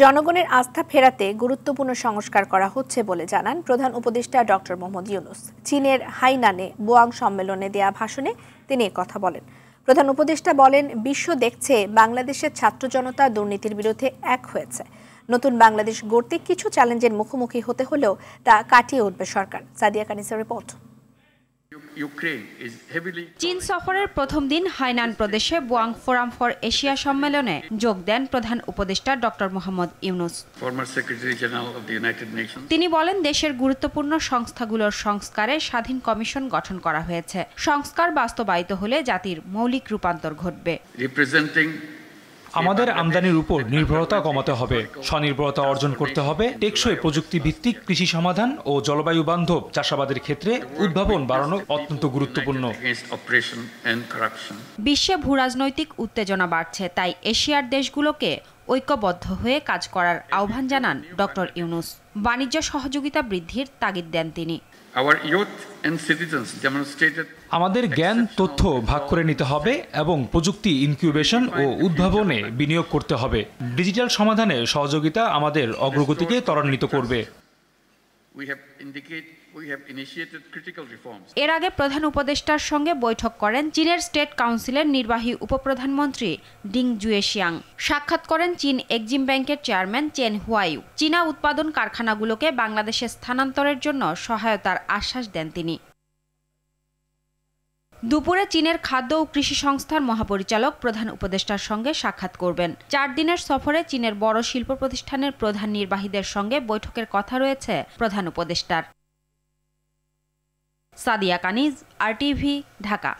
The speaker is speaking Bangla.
জনগণের আস্থা ফেরাতে গুরুত্বপূর্ণ সংস্কার করা হচ্ছে বলে জানান প্রধান উপদেষ্টা ডক্টর মোহাম্মদ ইউনূস। চীনের হাইনানে বোয়াং সম্মেলনে দেয়া ভাষণে তিনি কথা বলেন। প্রধান উপদেষ্টা বলেন, বিশ্ব দেখছে বাংলাদেশের ছাত্র জনতা দুর্নীতির বিরুদ্ধে এক হয়েছে। নতুন বাংলাদেশ গড়তে কিছু চ্যালেঞ্জের মুখোমুখি হতে হলেও তা কাটিয়ে উঠবে সরকার। সাদিয়া কানিসের রিপোর্ট। চীন সফরের প্রথম দিন হাইনান প্রদেশে বোয়াং ফোরাম ফর এশিয়া সম্মেলনে যোগ দেন প্রধান উপদেষ্টা ডক্টর মোহাম্মদ ইউনূস। তিনি বলেন, দেশের গুরুত্বপূর্ণ সংস্থাগুলোর সংস্কারে স্বাধীন কমিশন গঠন করা হয়েছে। সংস্কার বাস্তবায়িত হলে জাতির মৌলিক রূপান্তর ঘটবে। আমাদের আমদানির উপর নির্ভরতা কমাতে হবে, স্বনির্ভরতা অর্জন করতে হবে, টেকসই প্রযুক্তি ভিত্তিক কৃষি সমাধান ও জলবায়ু বান্ধব চাষাবাদের ক্ষেত্রে উদ্ভাবন বাড়ানো অত্যন্ত গুরুত্বপূর্ণ। বিশ্বে ভূরাজনৈতিক উত্তেজনা বাড়ছে, তাই এশিয়ার দেশগুলোকে ঐক্যবদ্ধ হয়ে কাজ করার আহ্বান জানান ডক্টর ইউনূস। বাণিজ্য সহযোগিতা বৃদ্ধির তাগিদ দেন তিনি। আমাদের জ্ঞান তথ্য ভাগ করে নিতে হবে এবং প্রযুক্তি ইনকিউবেশন ও উদ্ভাবনে বিনিয়োগ করতে হবে। ডিজিটাল সমাধানে সহযোগিতা আমাদের অগ্রগতিকে ত্বরান্বিত করবে। এর আগে প্রধান উপদেষ্টার সঙ্গে বৈঠক করেন চীনের স্টেট কাউন্সিলের নির্বাহী উপপ্রধানমন্ত্রী ডিং জুয়েশিয়াং। সাক্ষাৎ করেন চীন এক্সিম ব্যাংকের চেয়ারম্যান চেন হুয়াইউ। চীনা উৎপাদন কারখানাগুলোকে বাংলাদেশে স্থানান্তরের জন্য সহায়তার আশ্বাস দেন তিনি। দুপুরে চীনের খাদ্য ও কৃষি সংস্থার মহাপরিচালক প্রধান উপদেষ্টার সঙ্গে সাক্ষাৎ করবেন। 4 দিনের সফরে চীনের বড় শিল্প প্রতিষ্ঠানের প্রধান নির্বাহীদের সঙ্গে বৈঠকের কথা রয়েছে প্রধান উপদেষ্টার। সাদিয়া কানিজ, RTV, ঢাকা।